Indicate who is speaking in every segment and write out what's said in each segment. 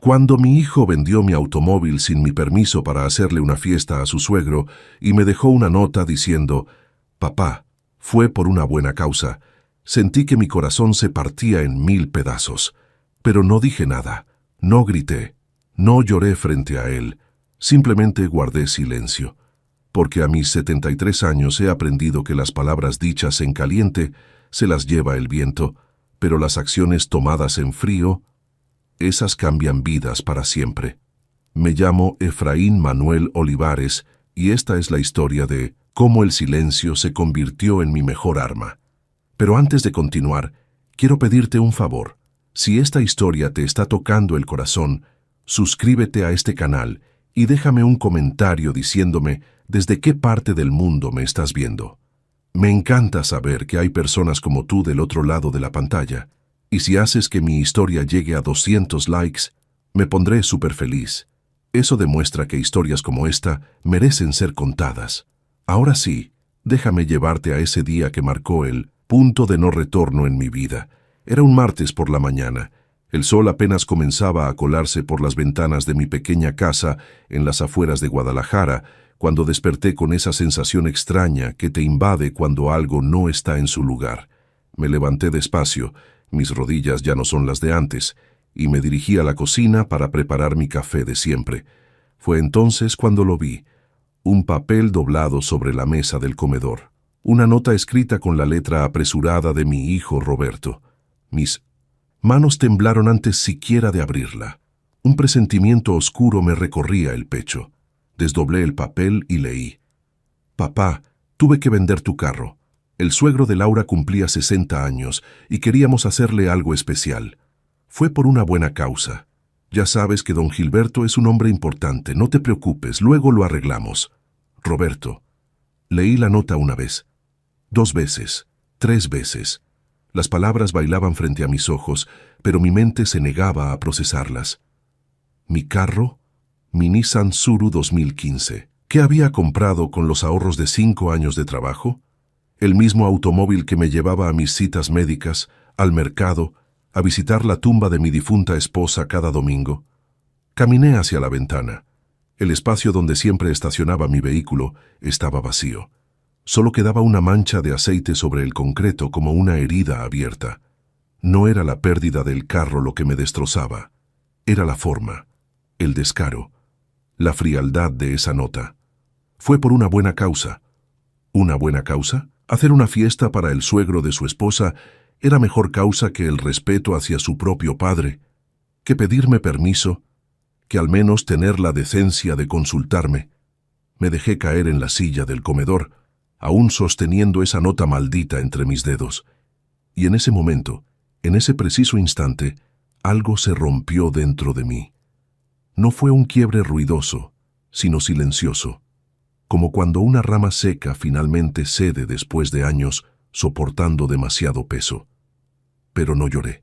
Speaker 1: Cuando mi hijo vendió mi automóvil sin mi permiso para hacerle una fiesta a su suegro y me dejó una nota diciendo: «Papá, fue por una buena causa», sentí que mi corazón se partía en 1000 pedazos. Pero no dije nada, no grité, no lloré frente a él, simplemente guardé silencio. Porque a mis 73 años he aprendido que las palabras dichas en caliente se las lleva el viento, pero las acciones tomadas en frío, esas cambian vidas para siempre. Me llamo Efraín Manuel Olivares y esta es la historia de cómo el silencio se convirtió en mi mejor arma. Pero antes de continuar, quiero pedirte un favor. Si esta historia te está tocando el corazón, suscríbete a este canal y déjame un comentario diciéndome desde qué parte del mundo me estás viendo. Me encanta saber que hay personas como tú del otro lado de la pantalla. Y si haces que mi historia llegue a 200 likes, me pondré súper feliz. Eso demuestra que historias como esta merecen ser contadas. Ahora sí, déjame llevarte a ese día que marcó el punto de no retorno en mi vida. Era un martes por la mañana. El sol apenas comenzaba a colarse por las ventanas de mi pequeña casa en las afueras de Guadalajara, cuando desperté con esa sensación extraña que te invade cuando algo no está en su lugar. Me levanté despacio. Mis rodillas ya no son las de antes, y me dirigí a la cocina para preparar mi café de siempre. Fue entonces cuando lo vi, un papel doblado sobre la mesa del comedor, una nota escrita con la letra apresurada de mi hijo Roberto. Mis manos temblaron antes siquiera de abrirla. Un presentimiento oscuro me recorría el pecho. Desdoblé el papel y leí: «Papá, tuve que vender tu carro. El suegro de Laura cumplía 60 años y queríamos hacerle algo especial. Fue por una buena causa. Ya sabes que don Gilberto es un hombre importante, no te preocupes, luego lo arreglamos. Roberto». Leí la nota una vez, 2 veces, 3 veces. Las palabras bailaban frente a mis ojos, pero mi mente se negaba a procesarlas. Mi carro, mi Nissan Suru 2015. ¿Qué había comprado con los ahorros de 5 años de trabajo? El mismo automóvil que me llevaba a mis citas médicas, al mercado, a visitar la tumba de mi difunta esposa cada domingo. Caminé hacia la ventana. El espacio donde siempre estacionaba mi vehículo estaba vacío. Solo quedaba una mancha de aceite sobre el concreto como una herida abierta. No era la pérdida del carro lo que me destrozaba. Era la forma, el descaro, la frialdad de esa nota. Fue por una buena causa. ¿Una buena causa? Hacer una fiesta para el suegro de su esposa era mejor causa que el respeto hacia su propio padre, que pedirme permiso, que al menos tener la decencia de consultarme. Me dejé caer en la silla del comedor, aún sosteniendo esa nota maldita entre mis dedos. Y en ese momento, en ese preciso instante, algo se rompió dentro de mí. No fue un quiebre ruidoso, sino silencioso, como cuando una rama seca finalmente cede después de años soportando demasiado peso. Pero no lloré.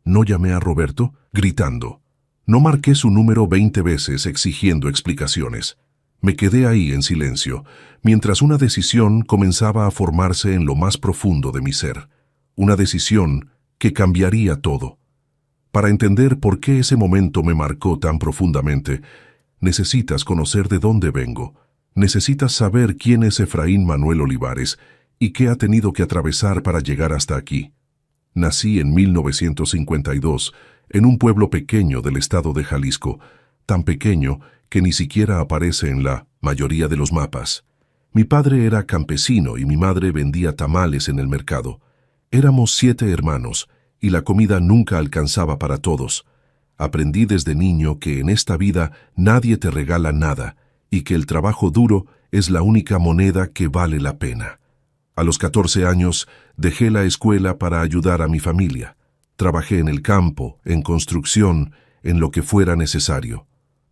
Speaker 1: No llamé a Roberto gritando. No marqué su número 20 veces exigiendo explicaciones. Me quedé ahí en silencio, mientras una decisión comenzaba a formarse en lo más profundo de mi ser. Una decisión que cambiaría todo. Para entender por qué ese momento me marcó tan profundamente, necesitas conocer de dónde vengo. Necesitas saber quién es Efraín Manuel Olivares y qué ha tenido que atravesar para llegar hasta aquí. Nací en 1952, en un pueblo pequeño del estado de Jalisco, tan pequeño que ni siquiera aparece en la mayoría de los mapas. Mi padre era campesino y mi madre vendía tamales en el mercado. Éramos 7 hermanos y la comida nunca alcanzaba para todos. Aprendí desde niño que en esta vida nadie te regala nada y que el trabajo duro es la única moneda que vale la pena. A los 14 años dejé la escuela para ayudar a mi familia. Trabajé en el campo, en construcción, en lo que fuera necesario.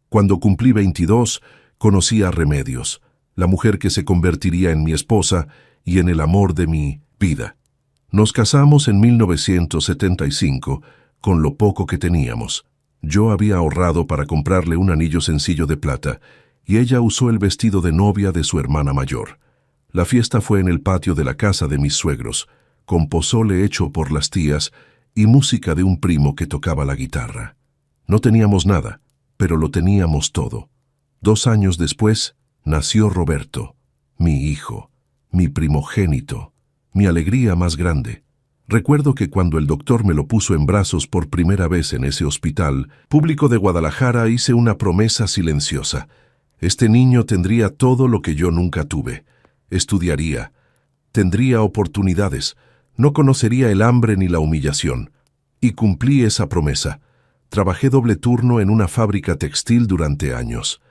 Speaker 1: Cuando cumplí 22, conocí a Remedios, la mujer que se convertiría en mi esposa y en el amor de mi vida. Nos casamos en 1975, con lo poco que teníamos. Yo había ahorrado para comprarle un anillo sencillo de plata, y ella usó el vestido de novia de su hermana mayor. La fiesta fue en el patio de la casa de mis suegros, con pozole hecho por las tías y música de un primo que tocaba la guitarra. No teníamos nada, pero lo teníamos todo. 2 años después, nació Roberto, mi hijo, mi primogénito, mi alegría más grande. Recuerdo que cuando el doctor me lo puso en brazos por primera vez en ese hospital público de Guadalajara, hice una promesa silenciosa. Este niño tendría todo lo que yo nunca tuve. Estudiaría, tendría oportunidades, no conocería el hambre ni la humillación. Y cumplí esa promesa. Trabajé doble turno en una fábrica textil durante años.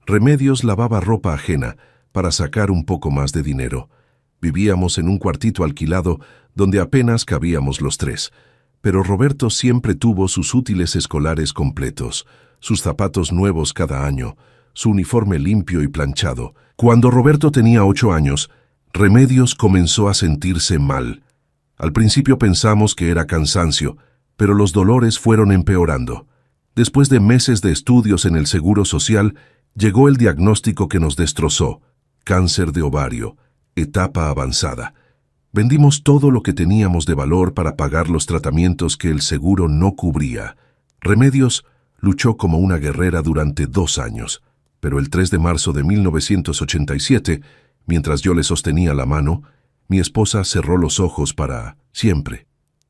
Speaker 1: Remedios lavaba ropa ajena para sacar un poco más de dinero. Vivíamos en un cuartito alquilado donde apenas cabíamos los 3. Pero Roberto siempre tuvo sus útiles escolares completos, sus zapatos nuevos cada año, su uniforme limpio y planchado. Cuando Roberto tenía 8 años, Remedios comenzó a sentirse mal. Al principio pensamos que era cansancio, pero los dolores fueron empeorando. Después de meses de estudios en el Seguro Social, llegó el diagnóstico que nos destrozó: cáncer de ovario, etapa avanzada. Vendimos todo lo que teníamos de valor para pagar los tratamientos que el seguro no cubría. Remedios luchó como una guerrera durante 2 años, pero el 3 de marzo de 1987, mientras yo le sostenía la mano, mi esposa cerró los ojos para siempre.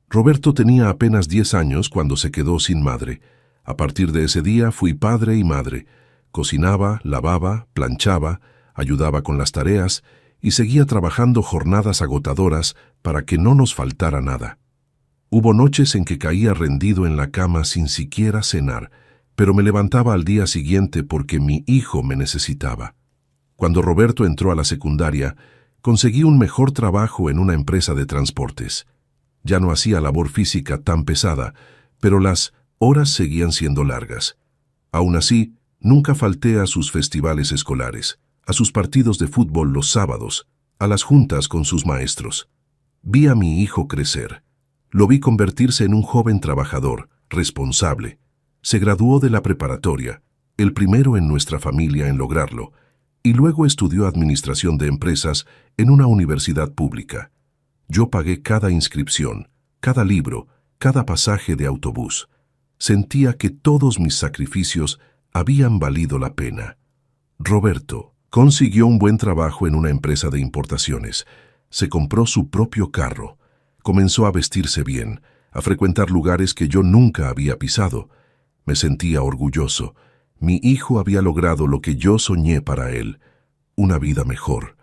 Speaker 1: Roberto tenía apenas 10 años cuando se quedó sin madre. A partir de ese día fui padre y madre. Cocinaba, lavaba, planchaba, ayudaba con las tareas y seguía trabajando jornadas agotadoras para que no nos faltara nada. Hubo noches en que caía rendido en la cama sin siquiera cenar, pero me levantaba al día siguiente porque mi hijo me necesitaba. Cuando Roberto entró a la secundaria, conseguí un mejor trabajo en una empresa de transportes. Ya no hacía labor física tan pesada, pero las horas seguían siendo largas. Aún así, nunca falté a sus festivales escolares, a sus partidos de fútbol los sábados, a las juntas con sus maestros. Vi a mi hijo crecer. Lo vi convertirse en un joven trabajador, responsable. Se graduó de la preparatoria, el primero en nuestra familia en lograrlo, y luego estudió administración de empresas en una universidad pública. Yo pagué cada inscripción, cada libro, cada pasaje de autobús. Sentía que todos mis sacrificios habían valido la pena. Roberto consiguió un buen trabajo en una empresa de importaciones. Se compró su propio carro. Comenzó a vestirse bien, a frecuentar lugares que yo nunca había pisado. Me sentía orgulloso. Mi hijo había logrado lo que yo soñé para él, una vida mejor.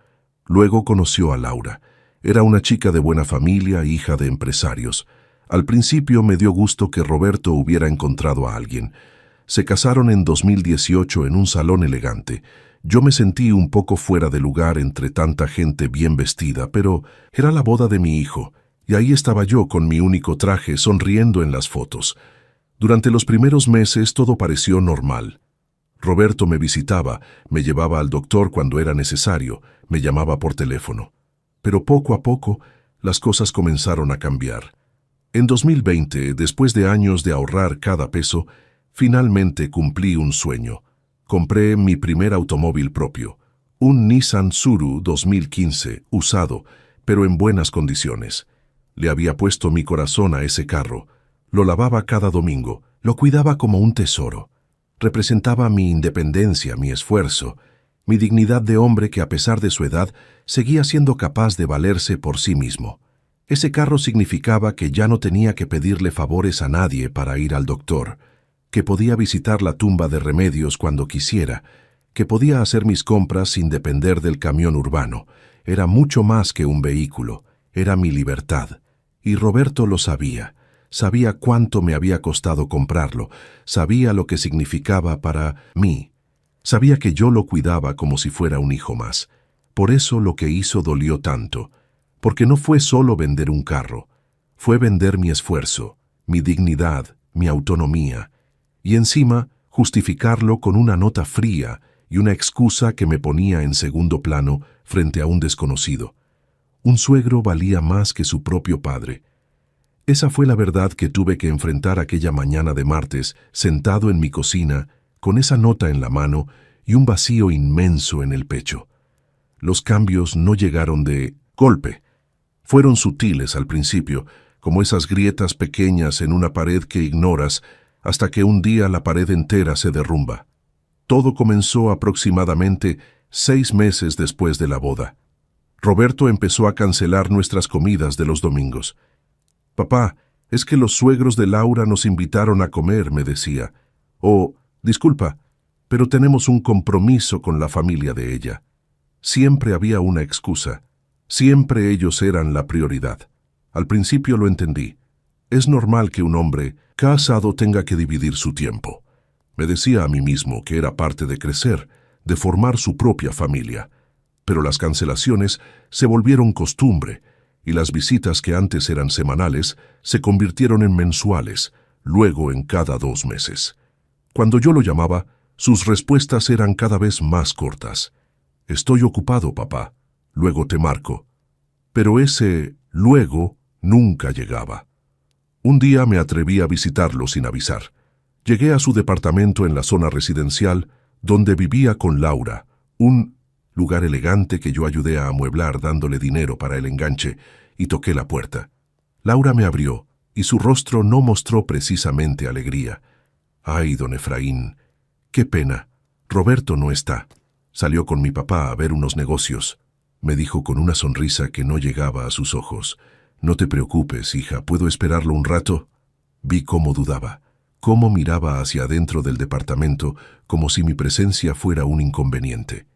Speaker 1: Luego conoció a Laura. Era una chica de buena familia, hija de empresarios. Al principio me dio gusto que Roberto hubiera encontrado a alguien. Se casaron en 2018 en un salón elegante. Yo me sentí un poco fuera de lugar entre tanta gente bien vestida, pero era la boda de mi hijo, y ahí estaba yo con mi único traje sonriendo en las fotos. Durante los primeros meses todo pareció normal. Roberto me visitaba, me llevaba al doctor cuando era necesario, me llamaba por teléfono. Pero poco a poco, las cosas comenzaron a cambiar. En 2020, después de años de ahorrar cada peso, finalmente cumplí un sueño. Compré mi primer automóvil propio, un Nissan Tsuru 2015, usado, pero en buenas condiciones. Le había puesto mi corazón a ese carro. Lo lavaba cada domingo, lo cuidaba como un tesoro. Representaba mi independencia, mi esfuerzo, mi dignidad de hombre que a pesar de su edad seguía siendo capaz de valerse por sí mismo. Ese carro significaba que ya no tenía que pedirle favores a nadie para ir al doctor, que podía visitar la tumba de Remedios cuando quisiera, que podía hacer mis compras sin depender del camión urbano. Era mucho más que un vehículo, era mi libertad. Y Roberto lo sabía. Sabía cuánto me había costado comprarlo, sabía lo que significaba para mí. Sabía que yo lo cuidaba como si fuera un hijo más. Por eso lo que hizo dolió tanto, porque no fue solo vender un carro, fue vender mi esfuerzo, mi dignidad, mi autonomía, y encima justificarlo con una nota fría y una excusa que me ponía en segundo plano frente a un desconocido. Un suegro valía más que su propio padre. Esa fue la verdad que tuve que enfrentar aquella mañana de martes, sentado en mi cocina, con esa nota en la mano y un vacío inmenso en el pecho. Los cambios no llegaron de golpe. Fueron sutiles al principio, como esas grietas pequeñas en una pared que ignoras, hasta que un día la pared entera se derrumba. Todo comenzó aproximadamente 6 meses después de la boda. Roberto empezó a cancelar nuestras comidas de los domingos. «Papá, es que los suegros de Laura nos invitaron a comer», me decía. «O, disculpa, pero tenemos un compromiso con la familia de ella». Siempre había una excusa. Siempre ellos eran la prioridad. Al principio lo entendí. Es normal que un hombre casado tenga que dividir su tiempo. Me decía a mí mismo que era parte de crecer, de formar su propia familia. Pero las cancelaciones se volvieron costumbre, y las visitas que antes eran semanales se convirtieron en mensuales, luego en cada 2 meses. Cuando yo lo llamaba, sus respuestas eran cada vez más cortas. «Estoy ocupado, papá. Luego te marco». Pero ese luego nunca llegaba. Un día me atreví a visitarlo sin avisar. Llegué a su departamento en la zona residencial, donde vivía con Laura, un lugar elegante que yo ayudé a amueblar dándole dinero para el enganche, y toqué la puerta. Laura me abrió, y su rostro no mostró precisamente alegría. «Ay, don Efraín, qué pena. Roberto no está. Salió con mi papá a ver unos negocios», me dijo con una sonrisa que no llegaba a sus ojos. «No te preocupes, hija, ¿puedo esperarlo un rato?» Vi cómo dudaba, cómo miraba hacia adentro del departamento como si mi presencia fuera un inconveniente.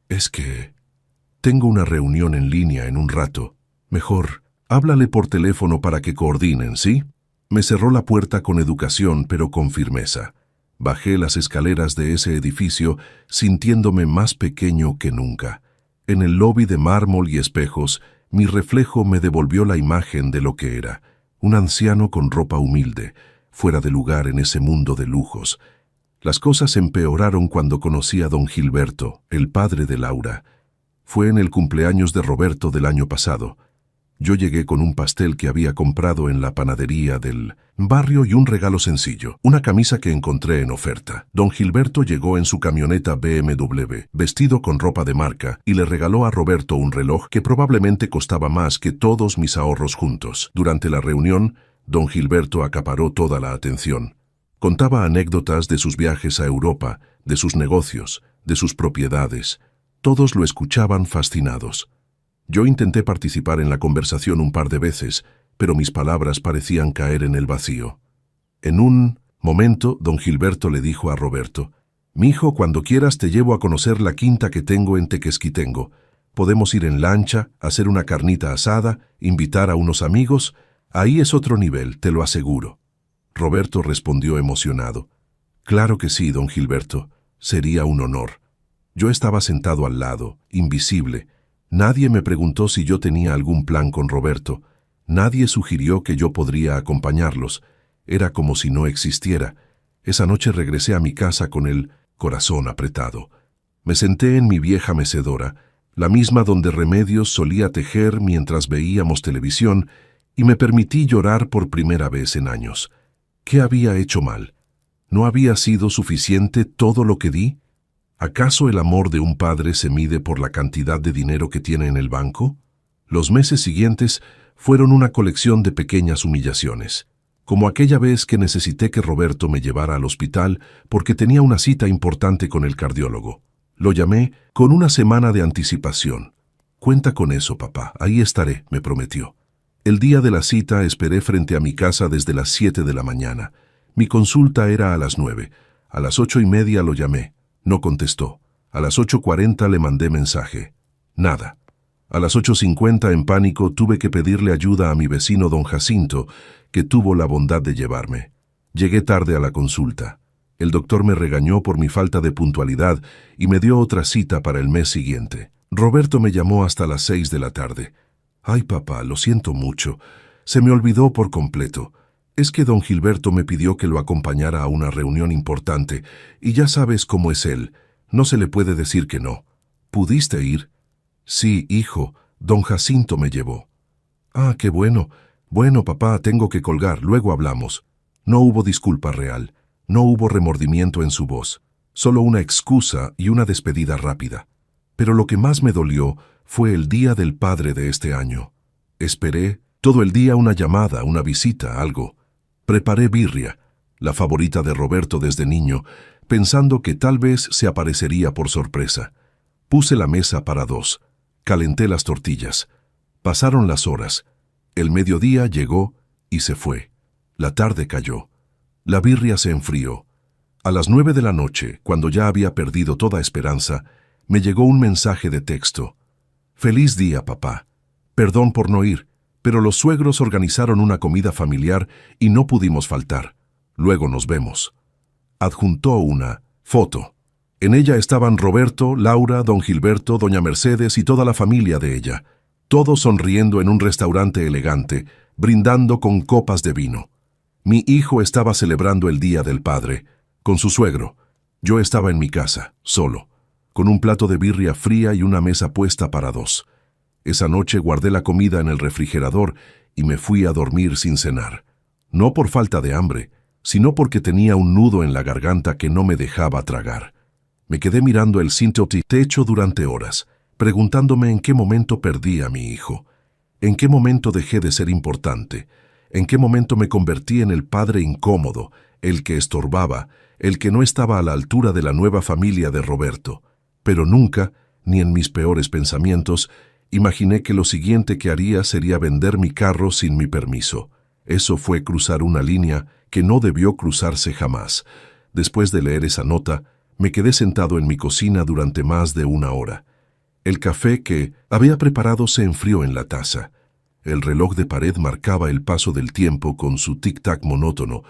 Speaker 1: «Es que tengo una reunión en línea en un rato. Mejor, háblale por teléfono para que coordinen, ¿sí?» Me cerró la puerta con educación, pero con firmeza. Bajé las escaleras de ese edificio sintiéndome más pequeño que nunca. En el lobby de mármol y espejos, mi reflejo me devolvió la imagen de lo que era, un anciano con ropa humilde, fuera de lugar en ese mundo de lujos. Las cosas empeoraron cuando conocí a don Gilberto, el padre de Laura. Fue en el cumpleaños de Roberto del año pasado. Yo llegué con un pastel que había comprado en la panadería del barrio y un regalo sencillo, una camisa que encontré en oferta. Don Gilberto llegó en su camioneta BMW, vestido con ropa de marca, y le regaló a Roberto un reloj que probablemente costaba más que todos mis ahorros juntos. Durante la reunión, don Gilberto acaparó toda la atención. Contaba anécdotas de sus viajes a Europa, de sus negocios, de sus propiedades. Todos lo escuchaban fascinados. Yo intenté participar en la conversación un par de veces, pero mis palabras parecían caer en el vacío. En un momento, don Gilberto le dijo a Roberto: «Mijo, cuando quieras te llevo a conocer la quinta que tengo en Tequesquitengo. Podemos ir en lancha, hacer una carnita asada, invitar a unos amigos. Ahí es otro nivel, te lo aseguro». Roberto respondió emocionado: «Claro que sí, don Gilberto. Sería un honor». Yo estaba sentado al lado, invisible. Nadie me preguntó si yo tenía algún plan con Roberto. Nadie sugirió que yo podría acompañarlos. Era como si no existiera. Esa noche regresé a mi casa con el corazón apretado. Me senté en mi vieja mecedora, la misma donde Remedios solía tejer mientras veíamos televisión, y me permití llorar por primera vez en años. ¿Qué había hecho mal? ¿No había sido suficiente todo lo que di? ¿Acaso el amor de un padre se mide por la cantidad de dinero que tiene en el banco? Los meses siguientes fueron una colección de pequeñas humillaciones, como aquella vez que necesité que Roberto me llevara al hospital porque tenía una cita importante con el cardiólogo. Lo llamé con una semana de anticipación. «Cuenta con eso, papá, ahí estaré», me prometió. El día de la cita esperé frente a mi casa desde las 7 de la mañana. Mi consulta era a las 9. A las 8:30 lo llamé. No contestó. A las 8:40 le mandé mensaje. Nada. A las 8:50, en pánico, tuve que pedirle ayuda a mi vecino don Jacinto, que tuvo la bondad de llevarme. Llegué tarde a la consulta. El doctor me regañó por mi falta de puntualidad y me dio otra cita para el mes siguiente. Roberto me llamó hasta las 6 de la tarde. «Ay, papá, lo siento mucho. Se me olvidó por completo. Es que don Gilberto me pidió que lo acompañara a una reunión importante, y ya sabes cómo es él. No se le puede decir que no. ¿Pudiste ir?» «Sí, hijo. Don Jacinto me llevó». «Ah, qué bueno. Bueno, papá, tengo que colgar. Luego hablamos». No hubo disculpa real. No hubo remordimiento en su voz. Solo una excusa y una despedida rápida. Pero lo que más me dolió fue el día del padre de este año. Esperé todo el día una llamada, una visita, algo. Preparé birria. la favorita de Roberto desde niño, pensando que tal vez se aparecería por sorpresa. Puse la mesa para dos. Calenté las tortillas. Pasaron las horas. El mediodía llegó y se fue. La tarde cayó. La birria se enfrió. A las 9 de la noche, cuando ya había perdido toda esperanza, me llegó un mensaje de texto. «Feliz día, papá. Perdón por no ir, pero los suegros organizaron una comida familiar y no pudimos faltar. Luego nos vemos». Adjuntó una foto. En ella estaban Roberto, Laura, don Gilberto, doña Mercedes y toda la familia de ella, todos sonriendo en un restaurante elegante, brindando con copas de vino. Mi hijo estaba celebrando el Día del Padre, con su suegro. Yo estaba en mi casa, solo, con un plato de birria fría y una mesa puesta para dos. Esa noche guardé la comida en el refrigerador y me fui a dormir sin cenar. No por falta de hambre, sino porque tenía un nudo en la garganta que no me dejaba tragar. Me quedé mirando el techo durante horas, preguntándome en qué momento perdí a mi hijo, en qué momento dejé de ser importante, en qué momento me convertí en el padre incómodo, el que estorbaba, el que no estaba a la altura de la nueva familia de Roberto. Pero nunca, ni en mis peores pensamientos, imaginé que lo siguiente que haría sería vender mi carro sin mi permiso. Eso fue cruzar una línea que no debió cruzarse jamás. Después de leer esa nota, me quedé sentado en mi cocina durante más de una hora. El café que había preparado se enfrió en la taza. El reloj de pared marcaba el paso del tiempo con su tic-tac monótono,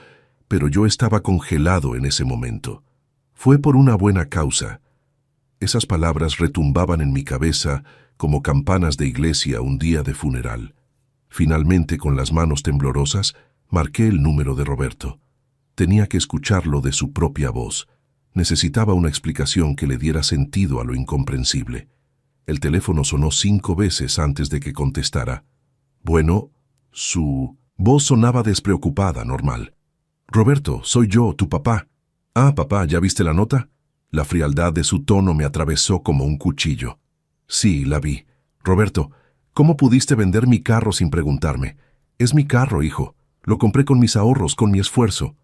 Speaker 1: pero yo estaba congelado en ese momento. Fue por una buena causa. Esas palabras retumbaban en mi cabeza como campanas de iglesia un día de funeral. Finalmente, con las manos temblorosas, marqué el número de Roberto. Tenía que escucharlo de su propia voz. Necesitaba una explicación que le diera sentido a lo incomprensible. El teléfono sonó 5 veces antes de que contestara. Bueno, su voz sonaba despreocupada, normal. «Roberto, soy yo, tu papá». «Ah, papá, ¿ya viste la nota?» La frialdad de su tono me atravesó como un cuchillo. «Sí, la vi. Roberto, ¿cómo pudiste vender mi carro sin preguntarme? Es mi carro, hijo. Lo compré con mis ahorros, con mi esfuerzo».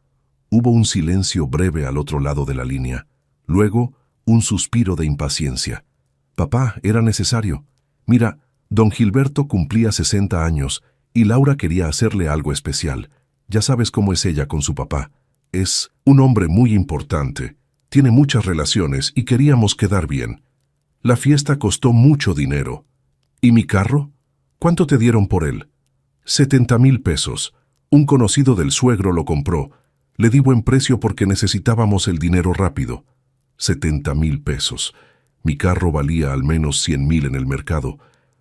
Speaker 1: Hubo un silencio breve al otro lado de la línea. Luego, un suspiro de impaciencia. «Papá, era necesario. Mira, don Gilberto cumplía 60 años y Laura quería hacerle algo especial. Ya sabes cómo es ella con su papá. Es un hombre muy importante. Tiene muchas relaciones y queríamos quedar bien. La fiesta costó mucho dinero. ¿Y mi carro? ¿Cuánto te dieron por él?» 70,000 pesos. Un conocido del suegro lo compró. Le di buen precio porque necesitábamos el dinero rápido. 70,000 pesos. Mi carro valía al menos 100,000 en el mercado.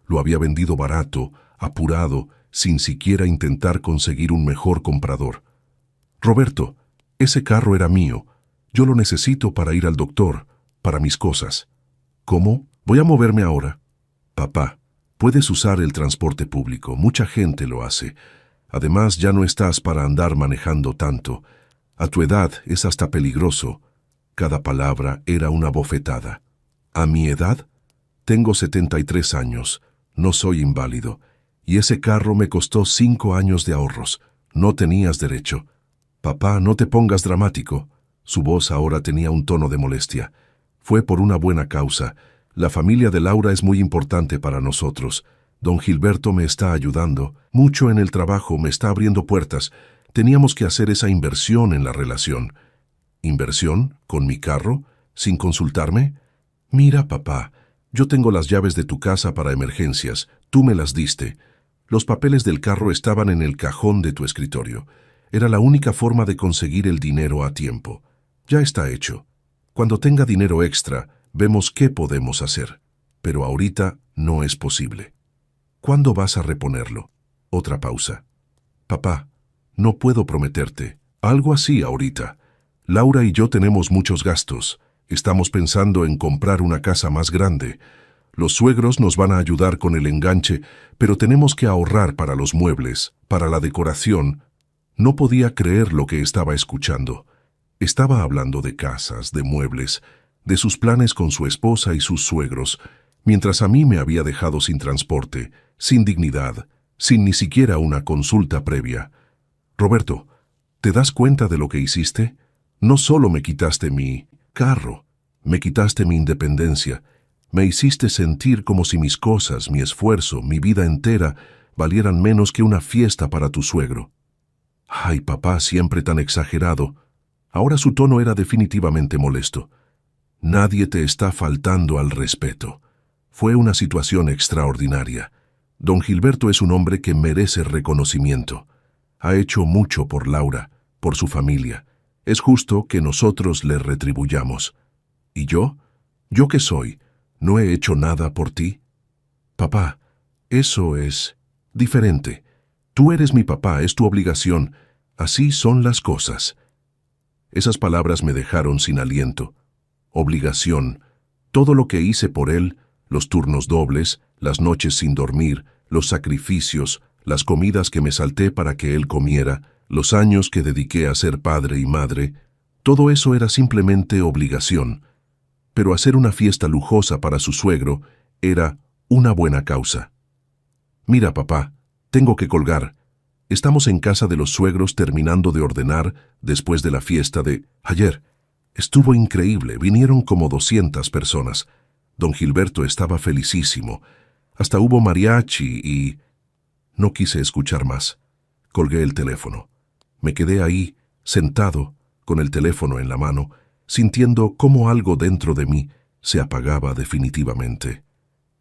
Speaker 1: Lo había vendido barato, apurado, sin siquiera intentar conseguir un mejor comprador. «Roberto, ese carro era mío. Yo lo necesito para ir al doctor, para mis cosas». «¿Cómo? Voy a moverme ahora». «Papá, puedes usar el transporte público. Mucha gente lo hace. Además, ya no estás para andar manejando tanto. A tu edad es hasta peligroso». Cada palabra era una bofetada. ¿A mi edad? Tengo 73 años. No soy inválido. Y ese carro me costó 5 años de ahorros. No tenías derecho. «Papá, no te pongas dramático». Su voz ahora tenía un tono de molestia. «Fue por una buena causa. La familia de Laura es muy importante para nosotros. Don Gilberto me está ayudando. Mucho en el trabajo, me está abriendo puertas. Teníamos que hacer esa inversión en la relación». «¿Inversión? ¿Con mi carro? ¿Sin consultarme?» «Mira, papá, yo tengo las llaves de tu casa para emergencias. Tú me las diste. Los papeles del carro estaban en el cajón de tu escritorio. Era la única forma de conseguir el dinero a tiempo. Ya está hecho. Cuando tenga dinero extra, vemos qué podemos hacer. Pero ahorita no es posible». «¿Cuándo vas a reponerlo?» Otra pausa. «Papá, no puedo prometerte. Algo así ahorita. Laura y yo tenemos muchos gastos. Estamos pensando en comprar una casa más grande. Los suegros nos van a ayudar con el enganche, pero tenemos que ahorrar para los muebles, para la decoración». No podía creer lo que estaba escuchando. Estaba hablando de casas, de muebles, de sus planes con su esposa y sus suegros, mientras a mí me había dejado sin transporte, sin dignidad, sin ni siquiera una consulta previa. «Roberto, ¿Te das cuenta de lo que hiciste? No solo me quitaste mi carro, me quitaste mi independencia, me hiciste sentir como si mis cosas, mi esfuerzo, mi vida entera valieran menos que una fiesta para tu suegro. Ay, papá, siempre tan exagerado. Ahora su tono era definitivamente molesto. Nadie te está faltando al respeto. Fue una situación extraordinaria. Don Gilberto es un hombre que merece reconocimiento. Ha hecho mucho por Laura, por su familia. Es justo que nosotros le retribuyamos. ¿Y yo? ¿Yo qué soy? ¿No he hecho nada por ti? Papá, eso es diferente. Tú eres mi papá, es tu obligación. Así son las cosas. Esas palabras me dejaron sin aliento. Obligación. Todo lo que hice por él, los turnos dobles, las noches sin dormir, los sacrificios, las comidas que me salté para que él comiera, los años que dediqué a ser padre y madre, todo eso era simplemente obligación. Pero hacer una fiesta lujosa para su suegro era una buena causa. Mira, papá, tengo que colgar. Estamos en casa de los suegros terminando de ordenar después de la fiesta de ayer. Estuvo increíble, vinieron como 200 personas. Don Gilberto estaba felicísimo. Hasta hubo mariachi y... No quise escuchar más. Colgué el teléfono. Me quedé ahí, sentado, con el teléfono en la mano, sintiendo cómo algo dentro de mí se apagaba definitivamente.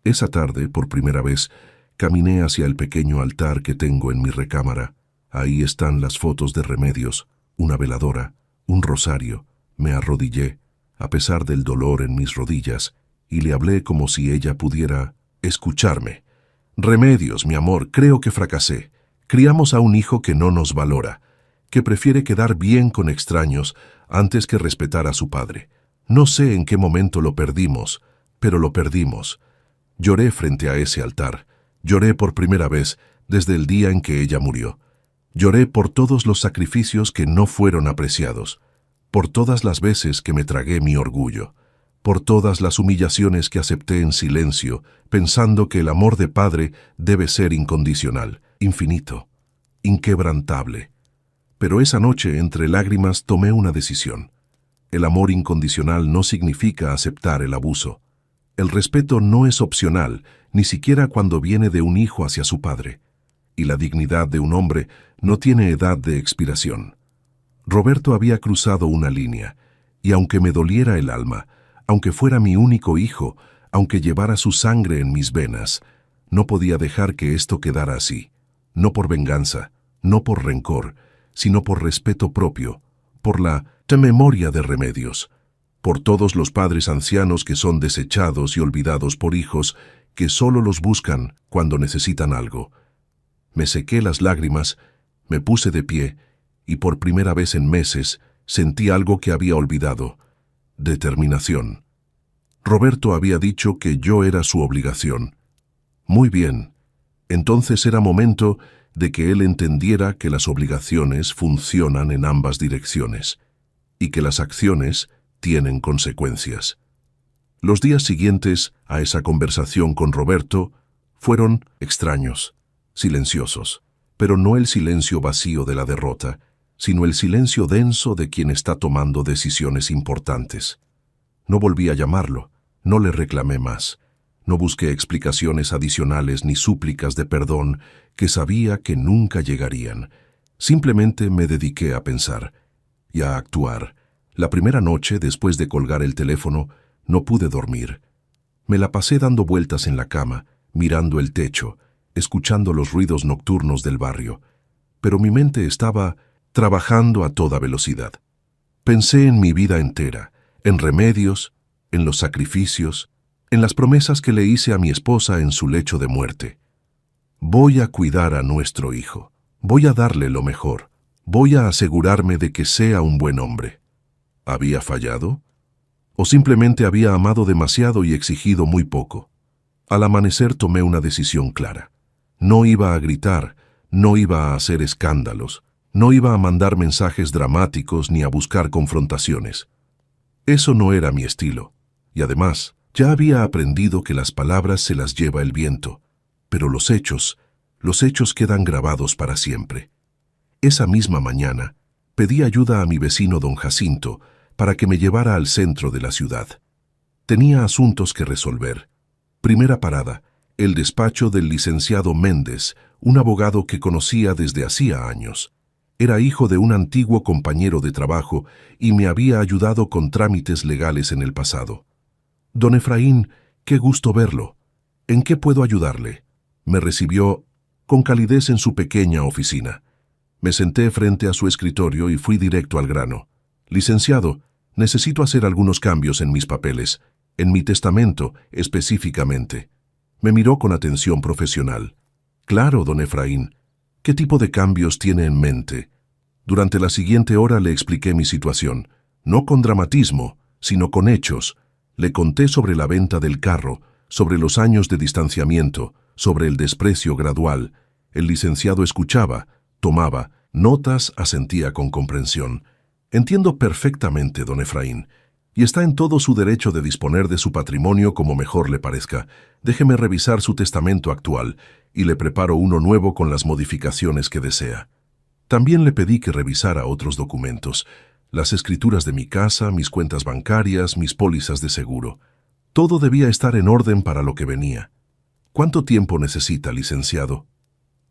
Speaker 1: Esa tarde, por primera vez, caminé hacia el pequeño altar que tengo en mi recámara. Ahí están las fotos de Remedios, una veladora, un rosario. Me arrodillé, a pesar del dolor en mis rodillas, y le hablé como si ella pudiera escucharme. Remedios, mi amor, creo que fracasé. Criamos a un hijo que no nos valora, que prefiere quedar bien con extraños antes que respetar a su padre. No sé en qué momento lo perdimos, pero lo perdimos. Lloré frente a ese altar. Lloré por primera vez desde el día en que ella murió. Lloré por todos los sacrificios que no fueron apreciados, por todas las veces que me tragué mi orgullo, por todas las humillaciones que acepté en silencio, pensando que el amor de padre debe ser incondicional, infinito, inquebrantable. Pero esa noche, entre lágrimas, tomé una decisión. El amor incondicional no significa aceptar el abuso. El respeto no es opcional, ni siquiera cuando viene de un hijo hacia su padre. Y la dignidad de un hombre no tiene edad de expiración. Roberto había cruzado una línea, y aunque me doliera el alma, aunque fuera mi único hijo, aunque llevara su sangre en mis venas, no podía dejar que esto quedara así. No por venganza, no por rencor, sino por respeto propio, por la memoria de Remedios, por todos los padres ancianos que son desechados y olvidados por hijos que solo los buscan cuando necesitan algo. Me sequé las lágrimas, me puse de pie, y por primera vez en meses sentí algo que había olvidado: determinación. Roberto había dicho que yo era su obligación. Muy bien, entonces era momento de que él entendiera que las obligaciones funcionan en ambas direcciones y que las acciones tienen consecuencias. Los días siguientes a esa conversación con Roberto fueron extraños, silenciosos, pero no el silencio vacío de la derrota, sino el silencio denso de quien está tomando decisiones importantes. No volví a llamarlo, no le reclamé más, no busqué explicaciones adicionales ni súplicas de perdón que sabía que nunca llegarían. Simplemente me dediqué a pensar y a actuar. La primera noche, después de colgar el teléfono, no pude dormir. Me la pasé dando vueltas en la cama, mirando el techo, escuchando los ruidos nocturnos del barrio. Pero mi mente estaba trabajando a toda velocidad. Pensé en mi vida entera, en Remedios, en los sacrificios, en las promesas que le hice a mi esposa en su lecho de muerte. Voy a cuidar a nuestro hijo, voy a darle lo mejor, voy a asegurarme de que sea un buen hombre. ¿Había fallado? ¿O simplemente había amado demasiado y exigido muy poco? Al amanecer tomé una decisión clara. No iba a gritar, no iba a hacer escándalos, no iba a mandar mensajes dramáticos ni a buscar confrontaciones. Eso no era mi estilo, y además ya había aprendido que las palabras se las lleva el viento, pero los hechos quedan grabados para siempre. Esa misma mañana, Pedí ayuda a mi vecino don Jacinto para que me llevara al centro de la ciudad. Tenía asuntos que resolver. Primera parada, el despacho del licenciado Méndez, un abogado que conocía desde hacía años. Era hijo de un antiguo compañero de trabajo y me había ayudado con trámites legales en el pasado. Don Efraín, qué gusto verlo. ¿En qué puedo ayudarle? Me recibió con calidez en su pequeña oficina. Me senté frente a su escritorio y fui directo al grano. Licenciado, necesito hacer algunos cambios en mis papeles, en mi testamento específicamente. Me miró con atención profesional. Claro, don Efraín. ¿Qué tipo de cambios tiene en mente? Durante la siguiente hora le expliqué mi situación, no con dramatismo, sino con hechos. Le conté sobre la venta del carro, sobre los años de distanciamiento, sobre el desprecio gradual. El licenciado escuchaba, tomaba notas, asentía con comprensión. Entiendo perfectamente, don Efraín, y está en todo su derecho de disponer de su patrimonio como mejor le parezca. Déjeme revisar su testamento actual y le preparo uno nuevo con las modificaciones que desea. También le pedí que revisara otros documentos, las escrituras de mi casa, mis cuentas bancarias, mis pólizas de seguro. Todo debía estar en orden para lo que venía. ¿Cuánto tiempo necesita, licenciado?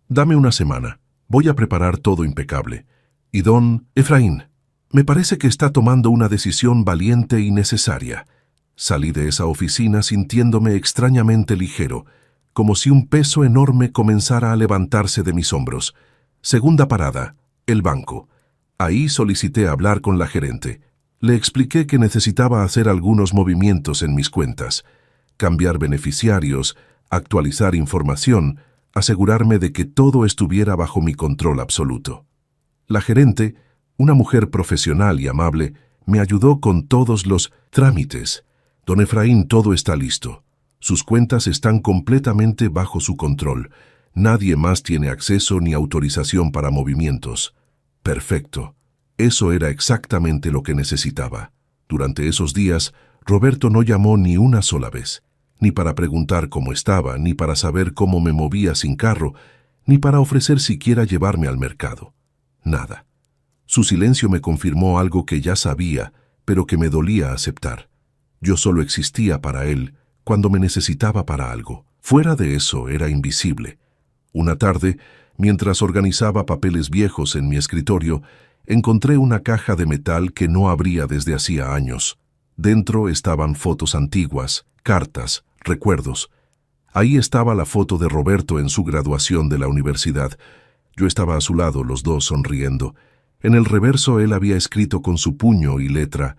Speaker 1: Dame una semana. Voy a preparar todo impecable. Y don Efraín, me parece que está tomando una decisión valiente y necesaria. Salí de esa oficina sintiéndome extrañamente ligero, como si un peso enorme comenzara a levantarse de mis hombros. Segunda parada, el banco. Ahí solicité hablar con la gerente. Le expliqué que necesitaba hacer algunos movimientos en mis cuentas, cambiar beneficiarios, actualizar información, asegurarme de que todo estuviera bajo mi control absoluto. La gerente, una mujer profesional y amable, me ayudó con todos los trámites. Don Efraín, todo está listo. Sus cuentas están completamente bajo su control. Nadie más tiene acceso ni autorización para movimientos. Perfecto. Eso era exactamente lo que necesitaba. Durante esos días, Roberto no llamó ni una sola vez, ni para preguntar cómo estaba, ni para saber cómo me movía sin carro, ni para ofrecer siquiera llevarme al mercado. Nada. Su silencio me confirmó algo que ya sabía, pero que me dolía aceptar. Yo solo existía para él cuando me necesitaba para algo. Fuera de eso era invisible. Una tarde, mientras organizaba papeles viejos en mi escritorio, encontré una caja de metal que no abría desde hacía años. Dentro estaban fotos antiguas, cartas, recuerdos. Ahí estaba la foto de Roberto en su graduación de la universidad. Yo estaba a su lado, los dos sonriendo. En el reverso él había escrito con su puño y letra: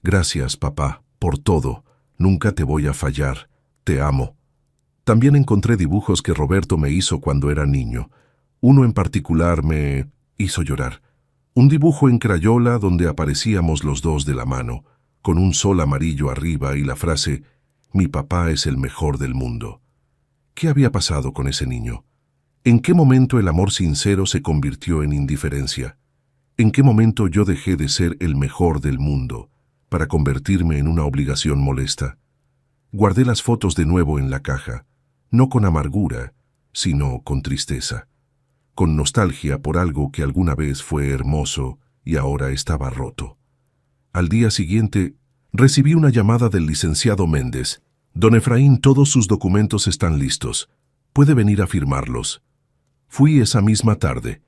Speaker 1: «Gracias, papá, por todo. Nunca te voy a fallar. Te amo». También encontré dibujos que Roberto me hizo cuando era niño. Uno en particular me hizo llorar. Un dibujo en crayola donde aparecíamos los dos de la mano, con un sol amarillo arriba y la frase: «Mi papá es el mejor del mundo». ¿Qué había pasado con ese niño? ¿En qué momento el amor sincero se convirtió en indiferencia? ¿En qué momento yo dejé de ser el mejor del mundo para convertirme en una obligación molesta? Guardé las fotos de nuevo en la caja, no con amargura, sino con tristeza, con nostalgia por algo que alguna vez fue hermoso y ahora estaba roto. Al día siguiente, recibí una llamada del licenciado Méndez. «Don Efraín, todos sus documentos están listos. Puede venir a firmarlos». Fui esa misma tarde.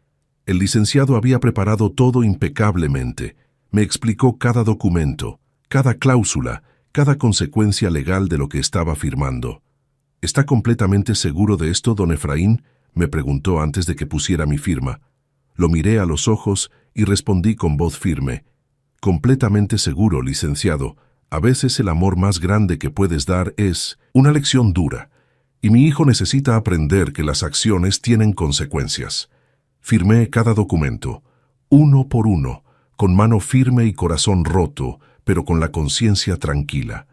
Speaker 1: El licenciado había preparado todo impecablemente. Me explicó cada documento, cada cláusula, cada consecuencia legal de lo que estaba firmando. «¿Está completamente seguro de esto, don Efraín?», me preguntó antes de que pusiera mi firma. Lo miré a los ojos y respondí con voz firme: «Completamente seguro, licenciado. A veces el amor más grande que puedes dar es una lección dura, y mi hijo necesita aprender que las acciones tienen consecuencias». Firmé cada documento, uno por uno, con mano firme y corazón roto, pero con la conciencia tranquila.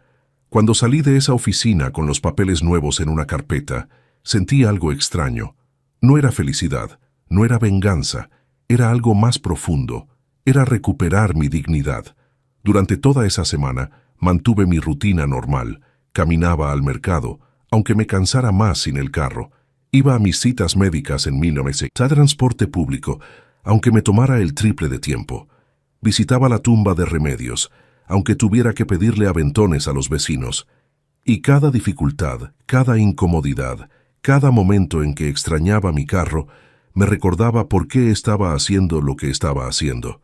Speaker 1: Cuando salí de esa oficina con los papeles nuevos en una carpeta, sentí algo extraño. No era felicidad, no era venganza, era algo más profundo, era recuperar mi dignidad. Durante toda esa semana mantuve mi rutina normal, caminaba al mercado, aunque me cansara más sin el carro. Iba a mis citas médicas en 1900. Transporte público. aunque me tomara el triple de tiempo. Visitaba la tumba de Remedios, aunque tuviera que pedirle aventones a los vecinos. Y cada dificultad, cada incomodidad, cada momento en que extrañaba mi carro, me recordaba por qué estaba haciendo lo que estaba haciendo.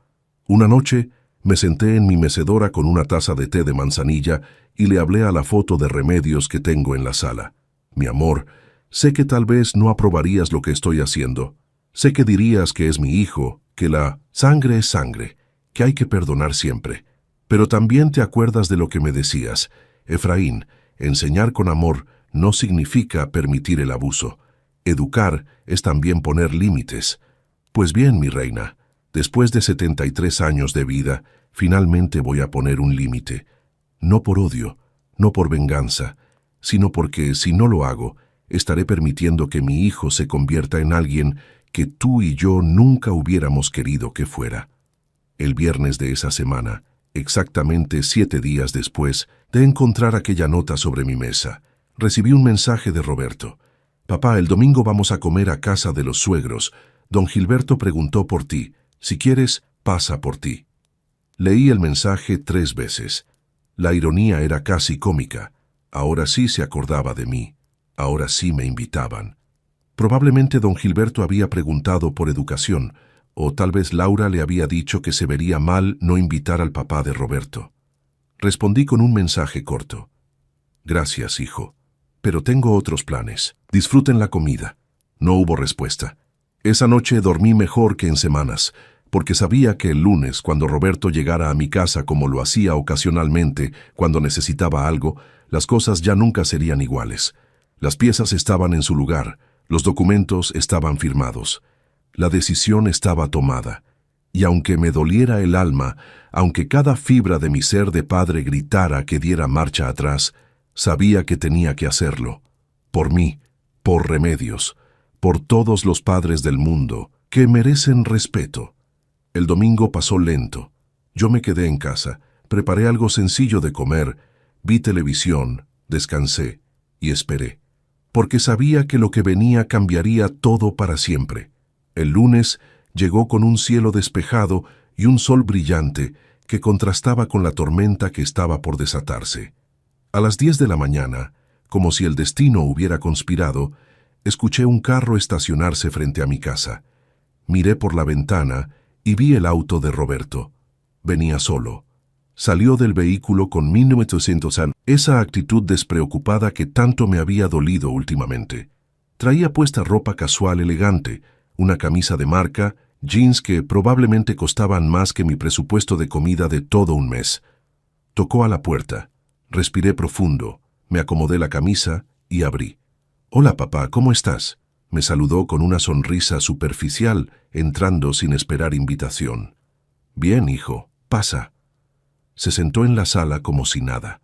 Speaker 1: Una noche, me senté en mi mecedora con una taza de té de manzanilla y le hablé a la foto de Remedios que tengo en la sala. Mi amor, sé que tal vez no aprobarías lo que estoy haciendo. Sé que dirías que es mi hijo, que la sangre es sangre, que hay que perdonar siempre. Pero también te acuerdas de lo que me decías. Efraín, enseñar con amor no significa permitir el abuso. Educar es también poner límites. Pues bien, mi reina, después de 73 años de vida, finalmente voy a poner un límite. No por odio, no por venganza, sino porque si no lo hago, estaré permitiendo que mi hijo se convierta en alguien que tú y yo nunca hubiéramos querido que fuera. El viernes de esa semana, exactamente 7 días después de encontrar aquella nota sobre mi mesa, recibí un mensaje de Roberto. Papá, el domingo vamos a comer a casa de los suegros. Don Gilberto preguntó por ti. Si quieres, pasa por ti. Leí el mensaje 3 veces. La ironía era casi cómica. Ahora sí se acordaba de mí. Ahora sí me invitaban. Probablemente don Gilberto había preguntado por educación, o tal vez Laura le había dicho que se vería mal no invitar al papá de Roberto. Respondí con un mensaje corto. Gracias, hijo, pero tengo otros planes. Disfruten la comida. No hubo respuesta. Esa noche dormí mejor que en semanas, porque sabía que el lunes, cuando Roberto llegara a mi casa como lo hacía ocasionalmente cuando necesitaba algo, las cosas ya nunca serían iguales. Las piezas estaban en su lugar, los documentos estaban firmados. La decisión estaba tomada. Y aunque me doliera el alma, aunque cada fibra de mi ser de padre gritara que diera marcha atrás, sabía que tenía que hacerlo. Por mí, por Remedios, por todos los padres del mundo, que merecen respeto. El domingo pasó lento. Yo me quedé en casa, preparé algo sencillo de comer, vi televisión, descansé y esperé, porque sabía que lo que venía cambiaría todo para siempre. El lunes llegó con un cielo despejado y un sol brillante que contrastaba con la tormenta que estaba por desatarse. A las 10 de la mañana, como si el destino hubiera conspirado, escuché un carro estacionarse frente a mi casa. Miré por la ventana y vi el auto de Roberto. Venía solo. Salió del vehículo con 1900 años, esa actitud despreocupada que tanto me había dolido últimamente. Traía puesta ropa casual elegante, una camisa de marca, jeans que probablemente costaban más que mi presupuesto de comida de todo un mes. Tocó a la puerta. Respiré profundo, me acomodé la camisa y abrí. «Hola, papá, ¿cómo estás?», me saludó con una sonrisa superficial, entrando sin esperar invitación. «Bien, hijo, pasa». Se sentó en la sala como si nada.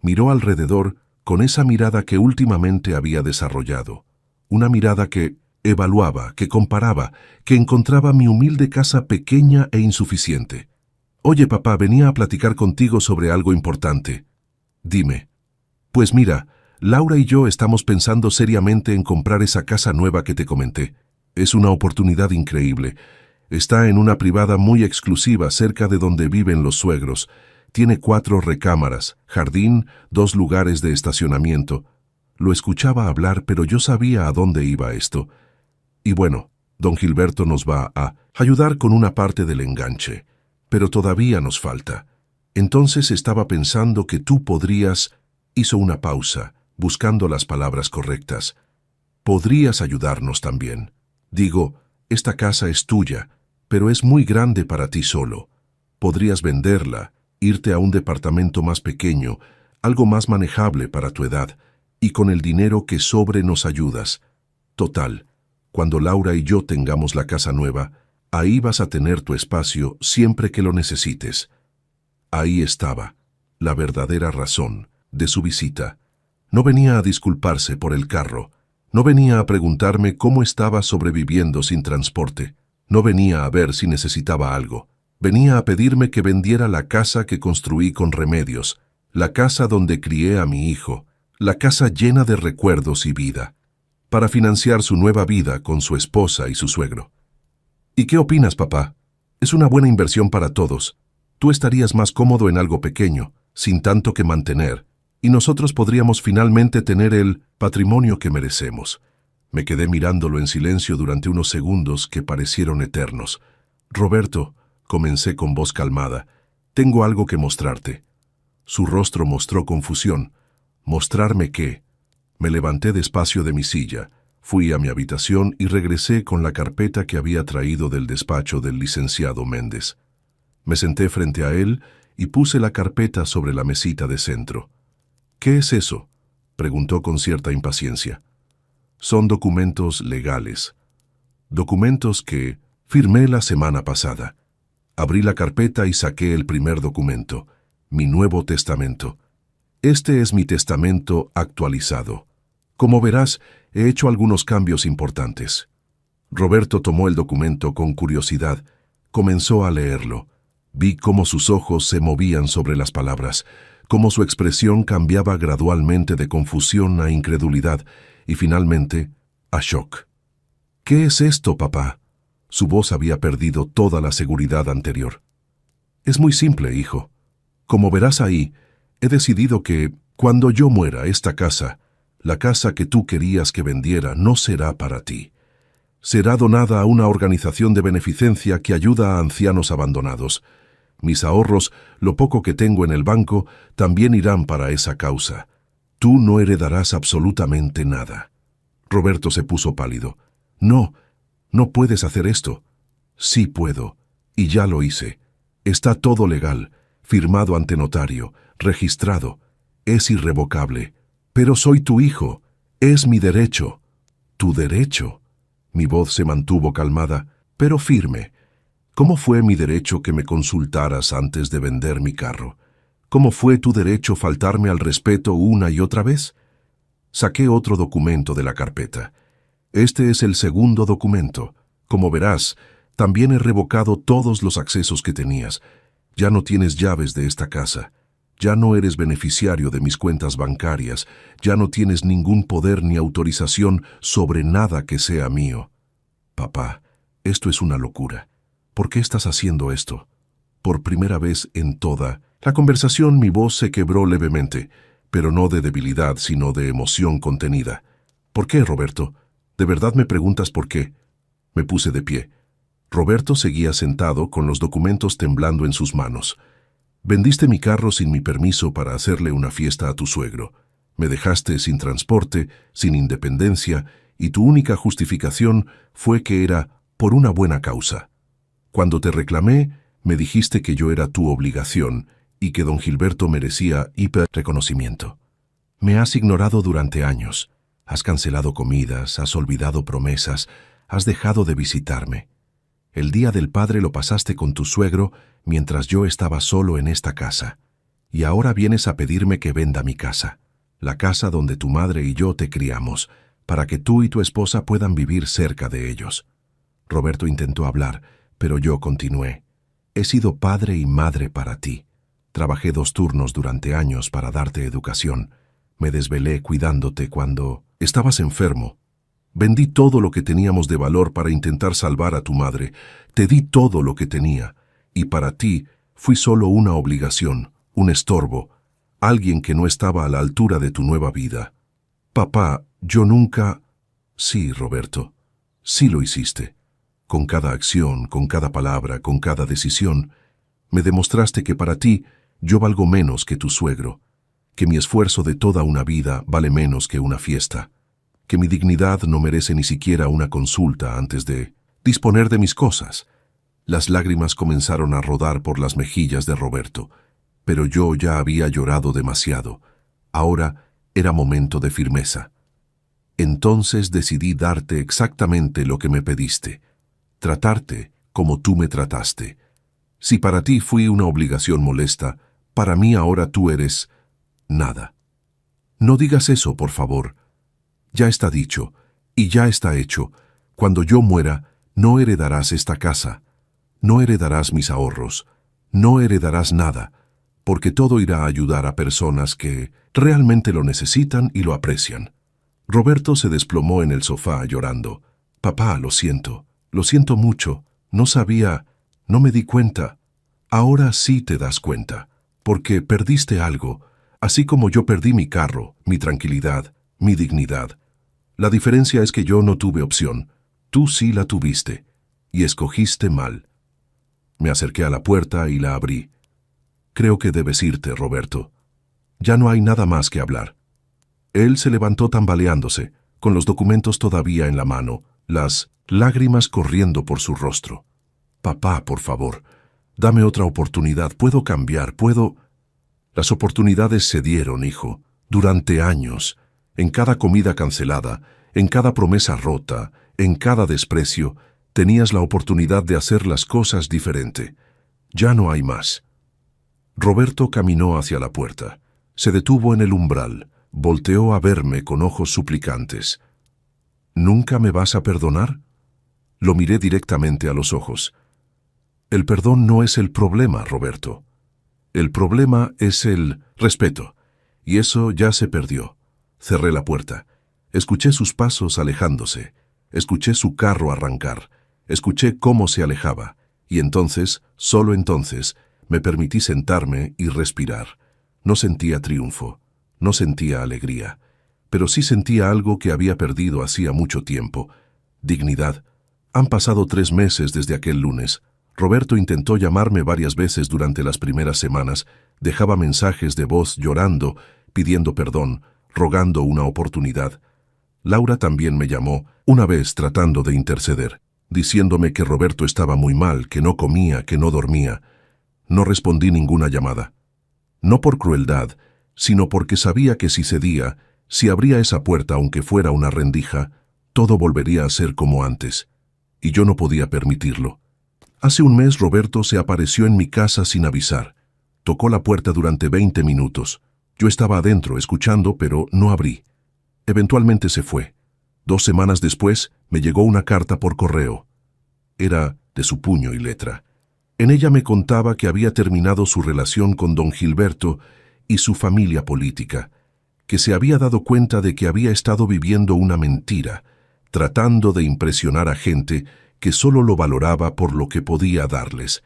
Speaker 1: Miró alrededor con esa mirada que últimamente había desarrollado. Una mirada que evaluaba, que comparaba, que encontraba mi humilde casa pequeña e insuficiente. «Oye, papá, venía a platicar contigo sobre algo importante». «Dime». «Pues mira, Laura y yo estamos pensando seriamente en comprar esa casa nueva que te comenté. Es una oportunidad increíble. Está en una privada muy exclusiva cerca de donde viven los suegros. Tiene 4 recámaras, jardín, 2 lugares de estacionamiento». Lo escuchaba hablar, pero yo sabía a dónde iba esto. Y bueno, don Gilberto nos va a ayudar con una parte del enganche, pero todavía nos falta. Entonces estaba pensando que tú podrías... Hizo una pausa, buscando las palabras correctas. Podrías ayudarnos también. Digo, esta casa es tuya, pero es muy grande para ti solo. Podrías venderla, irte a un departamento más pequeño, algo más manejable para tu edad, y con el dinero que sobre nos ayudas. Total, cuando Laura y yo tengamos la casa nueva, ahí vas a tener tu espacio siempre que lo necesites. Ahí estaba, la verdadera razón de su visita. No venía a disculparse por el carro, no venía a preguntarme cómo estaba sobreviviendo sin transporte, no venía a ver si necesitaba algo, venía a pedirme que vendiera la casa que construí con Remedios, la casa donde crié a mi hijo, la casa llena de recuerdos y vida, para financiar su nueva vida con su esposa y su suegro. ¿Y qué opinas, papá? Es una buena inversión para todos. Tú estarías más cómodo en algo pequeño, sin tanto que mantener, y nosotros podríamos finalmente tener el patrimonio que merecemos. Me quedé mirándolo en silencio durante unos segundos que parecieron eternos. Roberto, comencé con voz calmada, tengo algo que mostrarte. Su rostro mostró confusión. ¿Mostrarme qué? Me levanté despacio de mi silla, fui a mi habitación y regresé con la carpeta que había traído del despacho del licenciado Méndez. Me senté frente a él y puse la carpeta sobre la mesita de centro. ¿Qué es eso?, preguntó con cierta impaciencia. Son documentos legales. Documentos que firmé la semana pasada. Abrí la carpeta y saqué el primer documento, mi Nuevo Testamento. Este es mi testamento actualizado. Como verás, he hecho algunos cambios importantes. Roberto tomó el documento con curiosidad. Comenzó a leerlo. Vi cómo sus ojos se movían sobre las palabras, cómo su expresión cambiaba gradualmente de confusión a incredulidad y finalmente a shock. ¿Qué es esto, papá? Su voz había perdido toda la seguridad anterior. Es muy simple, hijo. Como verás ahí, he decidido que, cuando yo muera, esta casa, la casa que tú querías que vendiera, no será para ti. Será donada a una organización de beneficencia que ayuda a ancianos abandonados. Mis ahorros, lo poco que tengo en el banco, también irán para esa causa. Tú no heredarás absolutamente nada. Roberto se puso pálido. No, no puedes hacer esto. Sí puedo, y ya lo hice. Está todo legal, firmado ante notario, registrado. Es irrevocable. Pero soy tu hijo. Es mi derecho. ¿Tu derecho? Mi voz se mantuvo calmada, pero firme. ¿Cómo fue mi derecho que me consultaras antes de vender mi carro? ¿Cómo fue tu derecho faltarme al respeto una y otra vez? Saqué otro documento de la carpeta. Este es el segundo documento. Como verás, también he revocado todos los accesos que tenías. Ya no tienes llaves de esta casa. Ya no eres beneficiario de mis cuentas bancarias. Ya no tienes ningún poder ni autorización sobre nada que sea mío. Papá, esto es una locura. ¿Por qué estás haciendo esto? Por primera vez en toda la conversación mi voz se quebró levemente, pero no de debilidad, sino de emoción contenida. ¿Por qué, Roberto? ¿De verdad me preguntas por qué? Me puse de pie. Roberto seguía sentado con los documentos temblando en sus manos. Vendiste mi carro sin mi permiso para hacerle una fiesta a tu suegro. Me dejaste sin transporte, sin independencia, y tu única justificación fue que era por una buena causa. Cuando te reclamé, me dijiste que yo era tu obligación y que don Gilberto merecía reconocimiento. Me has ignorado durante años. Has cancelado comidas, has olvidado promesas, has dejado de visitarme. El Día del Padre lo pasaste con tu suegro mientras yo estaba solo en esta casa. Y ahora vienes a pedirme que venda mi casa, la casa donde tu madre y yo te criamos, para que tú y tu esposa puedan vivir cerca de ellos. Roberto intentó hablar, pero yo continué. He sido padre y madre para ti. Trabajé 2 turnos durante años para darte educación. Me desvelé cuidándote cuando estabas enfermo. Vendí todo lo que teníamos de valor para intentar salvar a tu madre. Te di todo lo que tenía. Y para ti fui solo una obligación, un estorbo, alguien que no estaba a la altura de tu nueva vida. Papá, yo nunca... Sí, Roberto, sí lo hiciste. Con cada acción, con cada palabra, con cada decisión, me demostraste que para ti yo valgo menos que tu suegro, que mi esfuerzo de toda una vida vale menos que una fiesta, que mi dignidad no merece ni siquiera una consulta antes de disponer de mis cosas. Las lágrimas comenzaron a rodar por las mejillas de Roberto, pero yo ya había llorado demasiado. Ahora era momento de firmeza. Entonces decidí darte exactamente lo que me pediste, tratarte como tú me trataste. Si para ti fui una obligación molesta, para mí ahora tú eres... nada. No digas eso, por favor. Ya está dicho, y ya está hecho. Cuando yo muera, no heredarás esta casa. No heredarás mis ahorros. No heredarás nada, porque todo irá a ayudar a personas que realmente lo necesitan y lo aprecian. Roberto se desplomó en el sofá llorando. Papá, lo siento mucho, No sabía, no me di cuenta. Ahora sí te das cuenta, porque perdiste algo, así como yo perdí mi carro, mi tranquilidad, mi dignidad. La diferencia es que yo no tuve opción, tú sí la tuviste, y escogiste mal. Me acerqué a la puerta y la abrí. Creo que debes irte, Roberto. Ya no hay nada más que hablar. Él se levantó tambaleándose, con los documentos todavía en la mano, las lágrimas corriendo por su rostro. Papá, por favor, dame otra oportunidad, puedo cambiar, puedo... Las oportunidades se dieron, hijo, durante años, en cada comida cancelada, en cada promesa rota, en cada desprecio, tenías la oportunidad de hacer las cosas diferente. Ya no hay más. Roberto caminó hacia la puerta. Se detuvo en el umbral, volteó a verme con ojos suplicantes. ¿Nunca me vas a perdonar? Lo miré directamente a los ojos. El perdón no es el problema, Roberto. El problema es el respeto, y eso ya se perdió. Cerré la puerta. Escuché sus pasos alejándose. Escuché su carro arrancar. Escuché cómo se alejaba. Y entonces, solo entonces, me permití sentarme y respirar. No sentía triunfo, no sentía alegría, pero sí sentía algo que había perdido hacía mucho tiempo. Dignidad. Han pasado 3 meses desde aquel lunes. Roberto intentó llamarme varias veces durante las primeras semanas, dejaba mensajes de voz llorando, pidiendo perdón, rogando una oportunidad. Laura también me llamó, una vez tratando de interceder, diciéndome que Roberto estaba muy mal, que no comía, que no dormía. No respondí ninguna llamada. No por crueldad, sino porque sabía que si cedía, si abría esa puerta aunque fuera una rendija, todo volvería a ser como antes. Y yo no podía permitirlo. Hace un mes Roberto se apareció en mi casa sin avisar. Tocó la puerta durante 20 minutos. Yo estaba adentro escuchando, pero no abrí. Eventualmente se fue. 2 semanas después me llegó una carta por correo. Era de su puño y letra. En ella me contaba que había terminado su relación con don Gilberto y su familia política, que se había dado cuenta de que había estado viviendo una mentira, tratando de impresionar a gente que solo lo valoraba por lo que podía darles.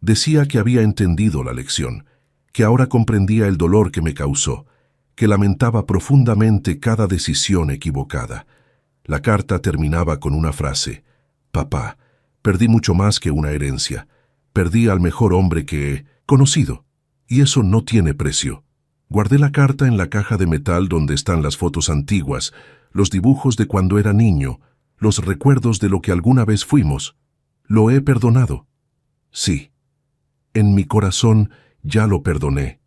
Speaker 1: Decía que había entendido la lección, que ahora comprendía el dolor que me causó, que lamentaba profundamente cada decisión equivocada. La carta terminaba con una frase: «Papá, perdí mucho más que una herencia. Perdí al mejor hombre que he conocido, y eso no tiene precio». Guardé la carta en la caja de metal donde están las fotos antiguas, los dibujos de cuando era niño, los recuerdos de lo que alguna vez fuimos. ¿Lo he perdonado? Sí. En mi corazón ya lo perdoné,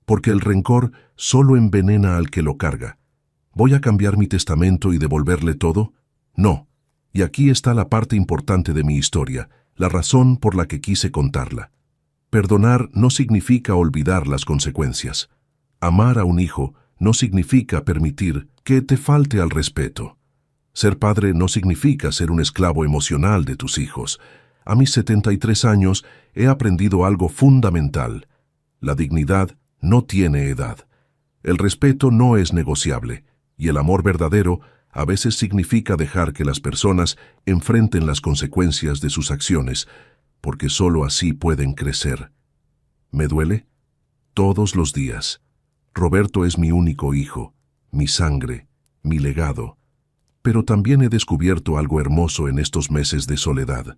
Speaker 1: porque el rencor solo envenena al que lo carga. ¿Voy a cambiar mi testamento y devolverle todo? No. Y aquí está la parte importante de mi historia, la razón por la que quise contarla. Perdonar no significa olvidar las consecuencias. Amar a un hijo no significa permitir que te falte al respeto. Ser padre no significa ser un esclavo emocional de tus hijos. A mis 73 años he aprendido algo fundamental. La dignidad no tiene edad. El respeto no es negociable, y el amor verdadero a veces significa dejar que las personas enfrenten las consecuencias de sus acciones, porque solo así pueden crecer. ¿Me duele? Todos los días. Roberto es mi único hijo, mi sangre, mi legado. Pero también he descubierto algo hermoso en estos meses de soledad.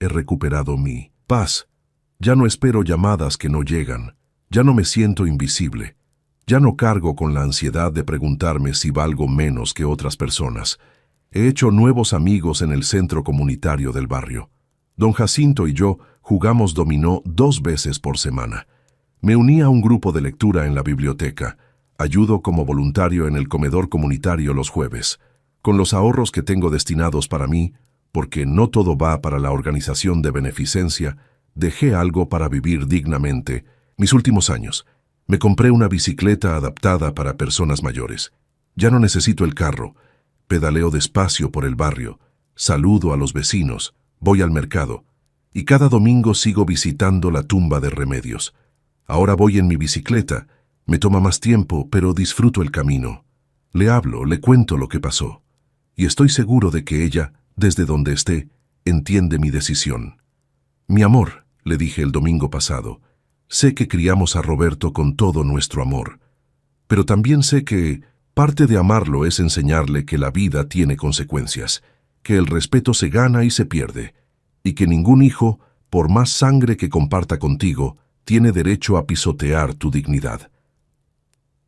Speaker 1: He recuperado mi paz. Ya no espero llamadas que no llegan. Ya no me siento invisible. Ya no cargo con la ansiedad de preguntarme si valgo menos que otras personas. He hecho nuevos amigos en el centro comunitario del barrio. Don Jacinto y yo jugamos dominó 2 veces por semana. Me uní a un grupo de lectura en la biblioteca. Ayudo como voluntario en el comedor comunitario los jueves. Con los ahorros que tengo destinados para mí, porque no todo va para la organización de beneficencia, dejé algo para vivir dignamente. Mis últimos años. Me compré una bicicleta adaptada para personas mayores. Ya no necesito el carro. Pedaleo despacio por el barrio. Saludo a los vecinos. Voy al mercado. Y cada domingo sigo visitando la tumba de Remedios. Ahora voy en mi bicicleta. Me toma más tiempo, pero disfruto el camino. Le hablo, le cuento lo que pasó. Y estoy seguro de que ella, desde donde esté, entiende mi decisión. Mi amor, le dije el domingo pasado, sé que criamos a Roberto con todo nuestro amor, pero también sé que parte de amarlo es enseñarle que la vida tiene consecuencias, que el respeto se gana y se pierde, y que ningún hijo, por más sangre que comparta contigo, tiene derecho a pisotear tu dignidad.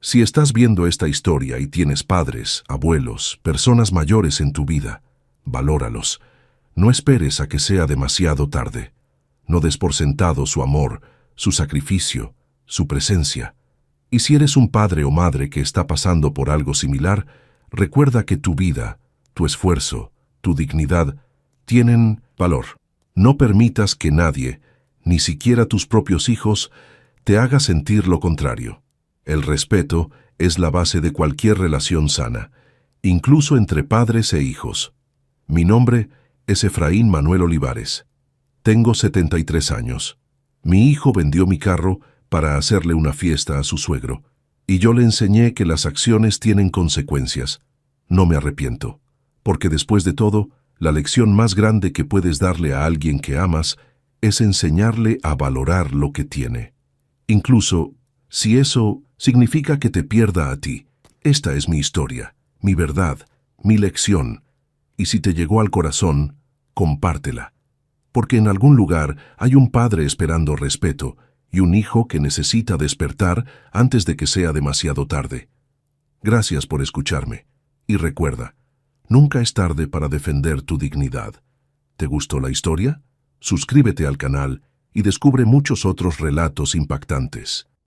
Speaker 1: Si estás viendo esta historia y tienes padres, abuelos, personas mayores en tu vida, valóralos. No esperes a que sea demasiado tarde. No des por sentado su amor, su sacrificio, su presencia. Y si eres un padre o madre que está pasando por algo similar, recuerda que tu vida, tu esfuerzo, tu dignidad, tienen valor. No permitas que nadie, ni siquiera tus propios hijos, te haga sentir lo contrario. El respeto es la base de cualquier relación sana, incluso entre padres e hijos. Mi nombre es Efraín Manuel Olivares. Tengo 73 años. Mi hijo vendió mi carro para hacerle una fiesta a su suegro, y yo le enseñé que las acciones tienen consecuencias. No me arrepiento, porque después de todo, la lección más grande que puedes darle a alguien que amas es enseñarle a valorar lo que tiene. Incluso si eso significa que te pierda a ti. Esta es mi historia, mi verdad, mi lección. Y si te llegó al corazón, compártela. Porque en algún lugar hay un padre esperando respeto y un hijo que necesita despertar antes de que sea demasiado tarde. Gracias por escucharme. Y recuerda, nunca es tarde para defender tu dignidad. ¿Te gustó la historia? Suscríbete al canal y descubre muchos otros relatos impactantes.